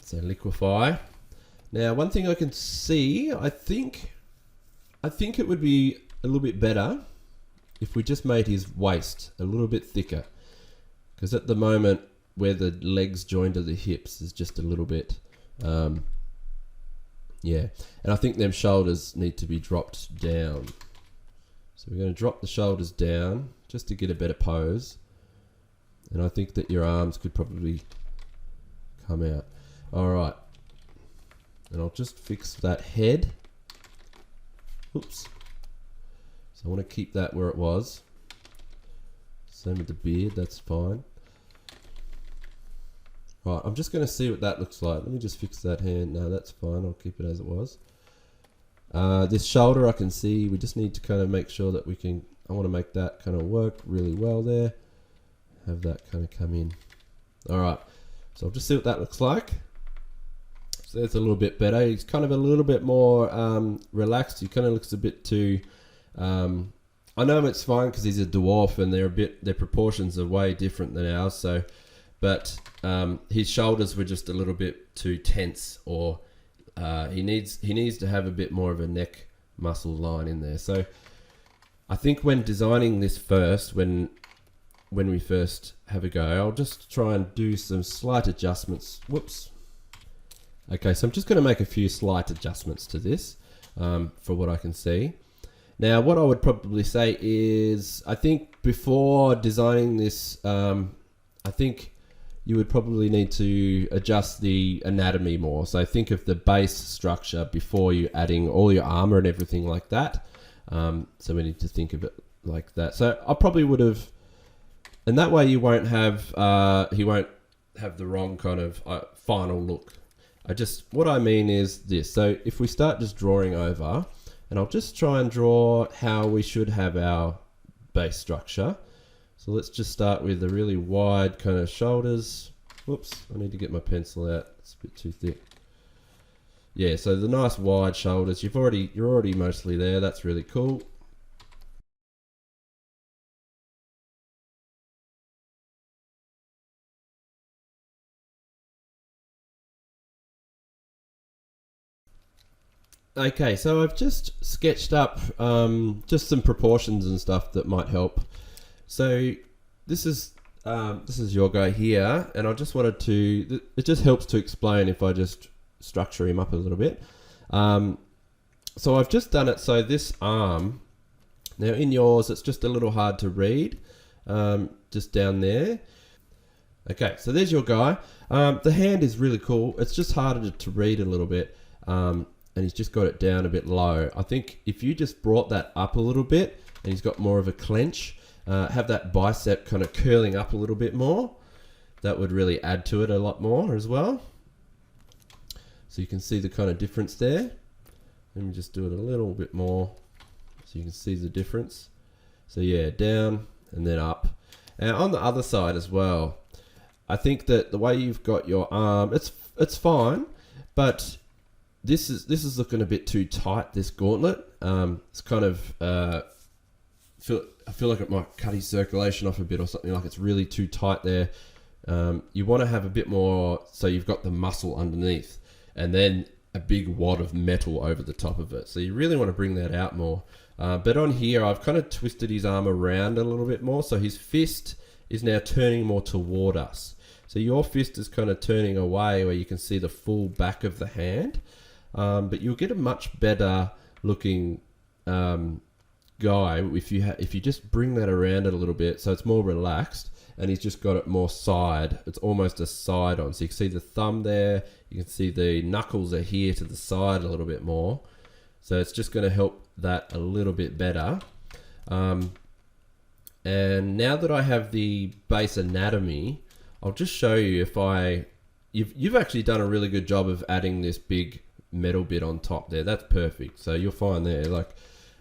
So liquefy. Now, one thing I can see, I think it would be a little bit better if we just made his waist a little bit thicker. Because at the moment, where the legs join to the hips is just a little bit, yeah. And I think them shoulders need to be dropped down. So we're going to drop the shoulders down just to get a better pose. And I think that your arms could probably come out. All right. And I'll just fix that head. Oops. So I want to keep that where it was. Same with the beard, that's fine. Right, I'm just going to see what that looks like. Let me just fix that hand. No, that's fine. I'll keep it as it was. This shoulder I can see. We just need to kind of make sure that we can... I want to make that kind of work really well there. Have that kind of come in. All right. So I'll just see what that looks like. So that's a little bit better. He's kind of a little bit more relaxed. He kind of looks a bit too... I know it's fine because he's a dwarf and their proportions are way different than ours. So, but his shoulders were just a little bit too tense, or he needs to have a bit more of a neck muscle line in there. So, I think when designing this first, when we first have a go, I'll just try and do some slight adjustments. Whoops. Okay, so I'm just going to make a few slight adjustments to this for what I can see. Now, what I would probably say is, I think before designing this, I think you would probably need to adjust the anatomy more. So think of the base structure before you adding all your armor and everything like that. So we need to think of it like that. So I probably would have, and that way you won't have, he won't have the wrong kind of final look. What I mean is this. So if we start just drawing over, and I'll just try and draw how we should have our base structure. So let's just start with the really wide kind of shoulders. Whoops, I need to get my pencil out. It's a bit too thick. Yeah, so the nice wide shoulders. You're already mostly there. That's really cool. Okay, so I've just sketched up just some proportions and stuff that might help. So this is your guy here, and I just wanted to. It just helps to explain if I just structure him up a little bit. So I've just done it. So this arm, now in yours, it's just a little hard to read, just down there. Okay, so there's your guy. The hand is really cool. It's just harder to read a little bit. And he's just got it down a bit low. I think if you just brought that up a little bit and he's got more of a clench, have that bicep kind of curling up a little bit more, that would really add to it a lot more as well. So you can see the kind of difference there. Let me just do it a little bit more so you can see the difference. So yeah, down and then up. And on the other side as well, I think that the way you've got your arm, it's fine, but this is looking a bit too tight, this gauntlet. It's kind of I feel like it might cut his circulation off a bit or something, like it's really too tight there. You want to have a bit more, so you've got the muscle underneath and then a big wad of metal over the top of it. So you really want to bring that out more. But on here, I've kind of twisted his arm around a little bit more. So his fist is now turning more toward us. So your fist is kind of turning away where you can see the full back of the hand. But you'll get a much better looking guy if you just bring that around it a little bit, so it's more relaxed, and he's just got it more side. It's almost a side on, so you can see the thumb there. You can see the knuckles are here to the side a little bit more, so it's just going to help that a little bit better. And now that I have the base anatomy, I'll just show you if you've actually done a really good job of adding this big metal bit on top there. That's perfect. So you'll find there, like,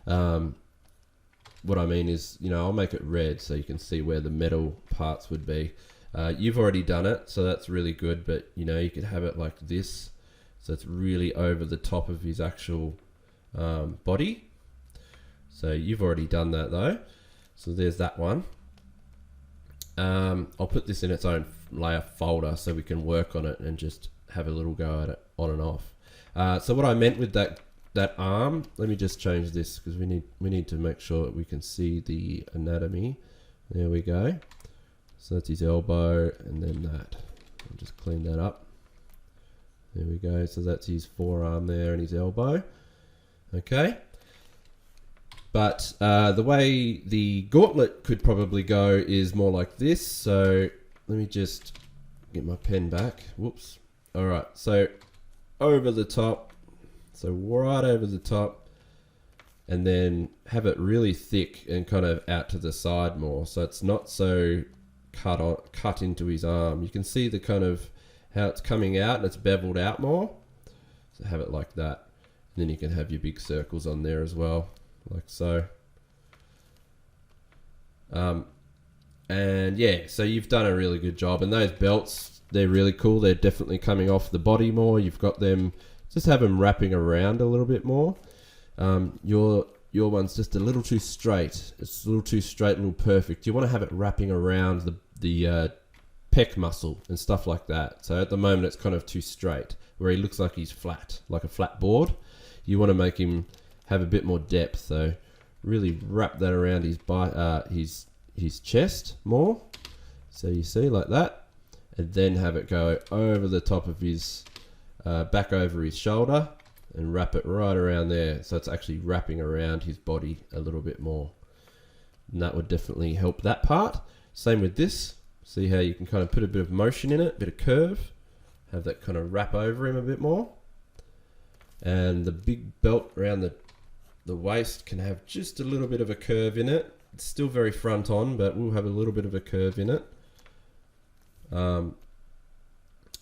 what I mean is, I'll make it red so you can see where the metal parts would be. You've already done it, so that's really good, but you could have it like this, so it's really over the top of his actual body. So you've already done that though, so there's that one. I'll put this in its own layer folder so we can work on it and just have a little go at it on and off. So what I meant with that arm, let me just change this because we need to make sure that we can see the anatomy. There we go. So that's his elbow, and then that. I'll just clean that up. There we go. So that's his forearm there and his elbow. Okay. But the way the gauntlet could probably go is more like this. So let me just get my pen back. Whoops. All right. So over the top. So right over the top. And then have it really thick and kind of out to the side more. So it's not so cut into his arm. You can see the kind of how it's coming out and it's beveled out more. So have it like that. And then you can have your big circles on there as well, like so. And yeah, so you've done a really good job. And those belts, they're really cool. They're definitely coming off the body more. You've got them, just have them wrapping around a little bit more. Your one's just a little too straight. It's a little too straight, a little perfect. You want to have it wrapping around the pec muscle and stuff like that. So at the moment it's kind of too straight, where he looks like he's flat, like a flat board. You want to make him have a bit more depth. So really wrap that around his chest more. So you see like that, and then have it go over the top of his back over his shoulder. And wrap it right around there, so it's actually wrapping around his body a little bit more, and that would definitely help that part. Same with this. See how you can kind of put a bit of motion in it, a bit of curve, have that kind of wrap over him a bit more. And the big belt around the waist can have just a little bit of a curve in it. It's still very front on, but we'll have a little bit of a curve in it.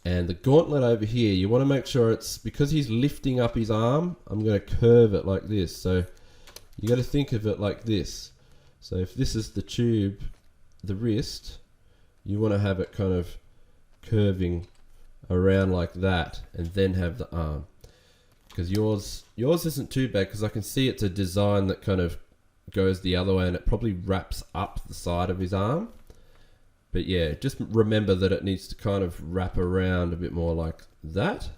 And the gauntlet over here, you want to make sure it's, because he's lifting up his arm, I'm going to curve it like this. So you got to think of it like this. So if this is the tube, the wrist, you want to have it kind of curving around like that, and then have the arm. Because yours isn't too bad, because I can see it's a design that kind of goes the other way, and it probably wraps up the side of his arm. But yeah, just remember that it needs to kind of wrap around a bit more like that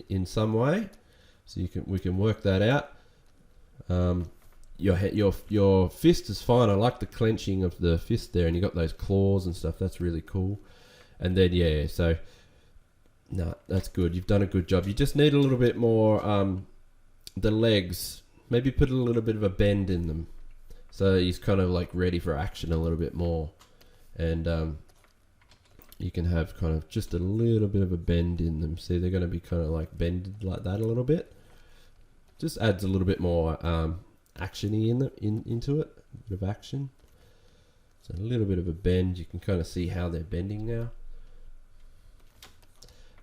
in some way. So we can work that out. Your fist is fine. I like the clenching of the fist there, and you got those claws and stuff. That's really cool. And then yeah, so no, that's good. You've done a good job. You just need a little bit more. The legs, maybe put a little bit of a bend in them, so he's kind of like ready for action a little bit more. And you can have kind of just a little bit of a bend in them. See, they're going to be kind of like bended like that a little bit. Just adds a little bit more action-y into it. A bit of action. So a little bit of a bend. You can kind of see how they're bending now.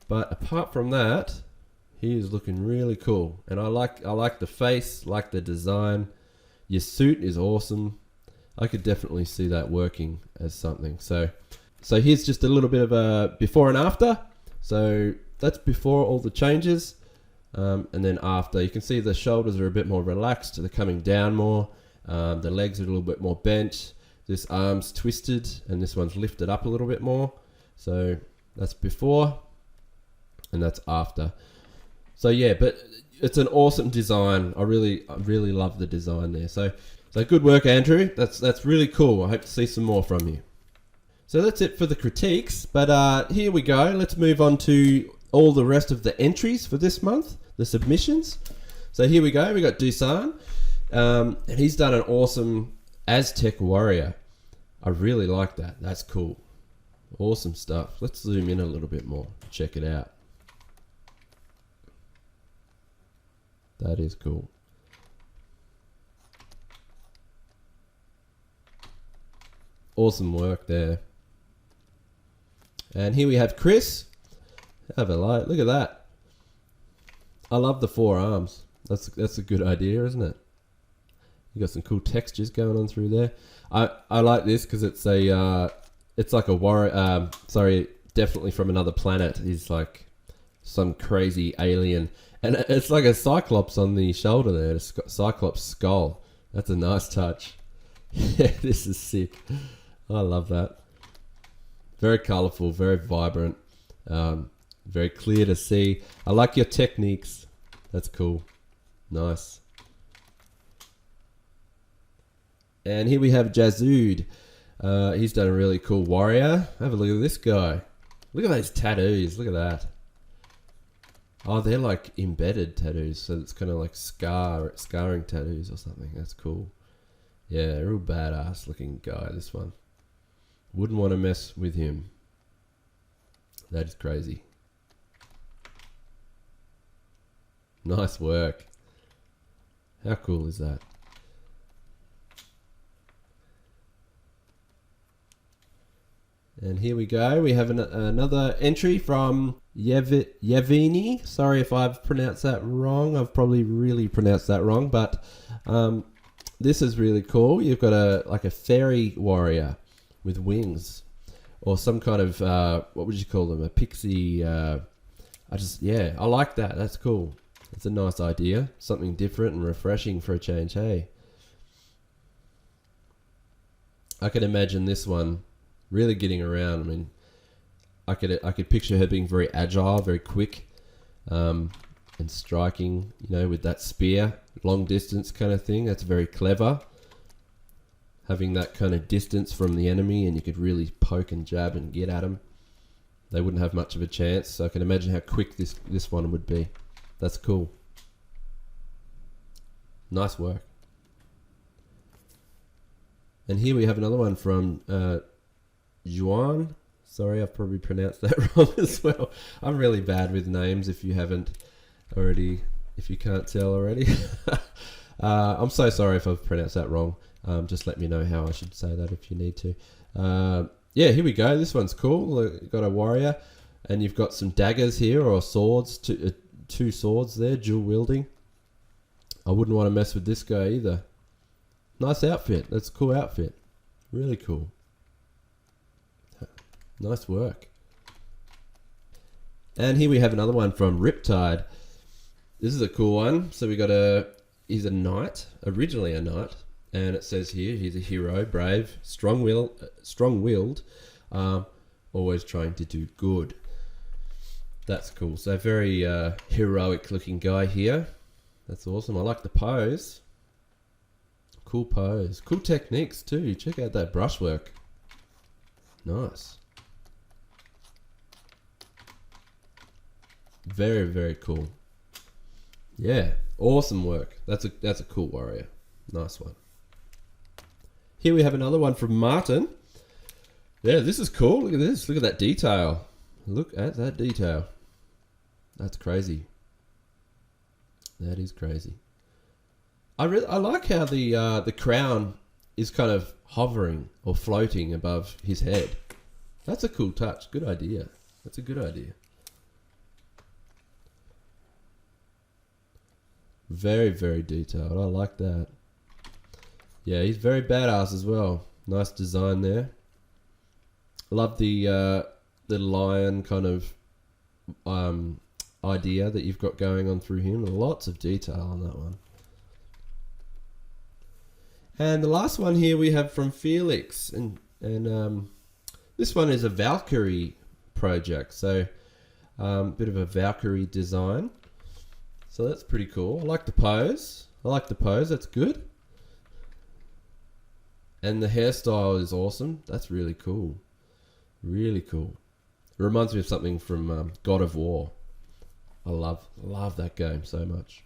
But apart from that, he is looking really cool. And I like the face, like the design. Your suit is awesome. I could definitely see that working as something. So here's just a little bit of a before and after. So that's before all the changes. And then after, you can see the shoulders are a bit more relaxed. They're coming down more. The legs are a little bit more bent. This arm's twisted, and this one's lifted up a little bit more. So that's before, and that's after. So yeah, but it's an awesome design. I really love the design there. So good work, Andrew. That's really cool. I hope to see some more from you. So that's it for the critiques. But here we go. Let's move on to all the rest of the entries for this month, the submissions. So here we go. We got Dusan. And he's done an awesome Aztec warrior. I really like that. That's cool. Awesome stuff. Let's zoom in a little bit more. Check it out. That is cool. Awesome work there. And here we have Chris. Have a light. Look at that. I love the 4 arms. That's a good idea, isn't it? You got some cool textures going on through there. I like this because it's like a warrior. Sorry, definitely from another planet. He's like some crazy alien, and it's like a cyclops on the shoulder there. A cyclops skull. That's a nice touch. Yeah, this is sick. I love that. Very colourful, very vibrant, very clear to see. I like your techniques. That's cool. Nice. And here we have Jazood. He's done a really cool warrior. Have a look at this guy. Look at those tattoos. Look at that. Oh, they're like embedded tattoos. So it's kind of like scarring tattoos or something. That's cool. Yeah, real badass looking guy, this one. Wouldn't want to mess with him. That is crazy. Nice work. How cool is that? And here we go. We have another entry from Yevini. Sorry if I've pronounced that wrong. I've probably really pronounced that wrong. But this is really cool. You've got a fairy warrior with wings. Or some kind of, what would you call them? A pixie. I like that. That's cool. It's a nice idea. Something different and refreshing for a change, hey? I can imagine this one really getting around. I mean, I could picture her being very agile, very quick, and striking, with that spear, long distance kind of thing. That's very clever. Having that kind of distance from the enemy, and you could really poke and jab and get at them. They wouldn't have much of a chance, so I can imagine how quick this one would be. That's cool. Nice work. And here we have another one from Juan. Sorry, I've probably pronounced that wrong as well. I'm really bad with names if you can't tell already. I'm so sorry if I've pronounced that wrong. Just let me know how I should say that if you need to. Yeah, here we go. This one's cool. You've got a warrior, and you've got some daggers here, or swords, two swords there, dual wielding. I wouldn't want to mess with this guy either. Nice outfit. That's a cool outfit. Really cool. Nice work. And here we have another one from Riptide. This is a cool one. So we got he's a knight, originally a knight, and it says here he's a hero, brave, strong-willed, always trying to do good. That's cool. So very heroic-looking guy here. That's awesome. I like the pose. Cool pose. Cool techniques too. Check out that brushwork. Nice. Very, very cool. Yeah, awesome work. That's a cool warrior. Nice one. Here we have another one from Martin. Yeah, this is cool. Look at this. Look at that detail. Look at that detail. That's crazy. That is crazy. I like how the crown is kind of hovering or floating above his head. That's a cool touch. Good idea. That's a good idea. Very, very detailed. I like that. Yeah, he's very badass as well. Nice design there. Love the lion kind of idea that you've got going on through him. Lots of detail on that one. And the last one here we have from Felix, and this one is a Valkyrie project. So bit of a Valkyrie design. So that's pretty cool. I like the pose. That's good. And the hairstyle is awesome. That's really cool. Really cool. It reminds me of something from God of War. I love that game so much.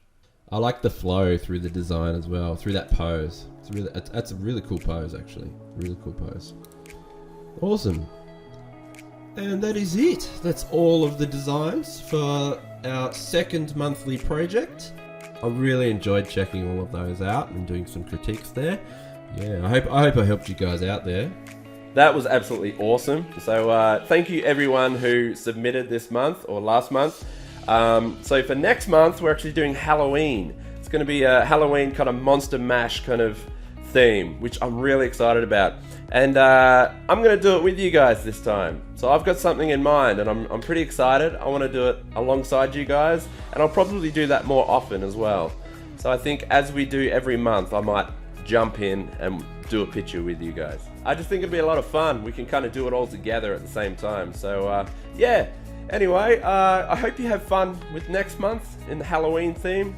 I like the flow through the design as well, through that pose. That's a really cool pose, actually. Really cool pose. Awesome. And that is it. That's all of the designs for our second monthly project. I really enjoyed checking all of those out and doing some critiques there. Yeah, I hope I helped you guys out there. That was absolutely awesome. So thank you everyone who submitted this month or last month. So for next month, we're actually doing Halloween. It's going to be a Halloween kind of Monster Mash kind of theme, which I'm really excited about. And I'm going to do it with you guys this time. So I've got something in mind and I'm pretty excited. I want to do it alongside you guys, and I'll probably do that more often as well. So I think as we do every month, I might jump in and do a picture with you guys. I just think it'd be a lot of fun. We can kind of do it all together at the same time. So yeah, anyway, I hope you have fun with next month in the Halloween theme.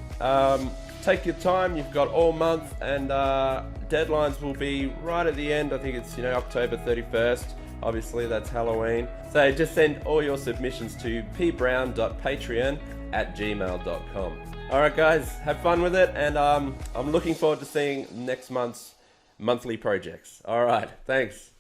Take your time, you've got all month, and deadlines will be right at the end. I think it's October 31st. Obviously that's Halloween. So just send all your submissions to pbrown.patreon@gmail.com. Alright guys, have fun with it, and I'm looking forward to seeing next month's monthly projects. Alright, thanks.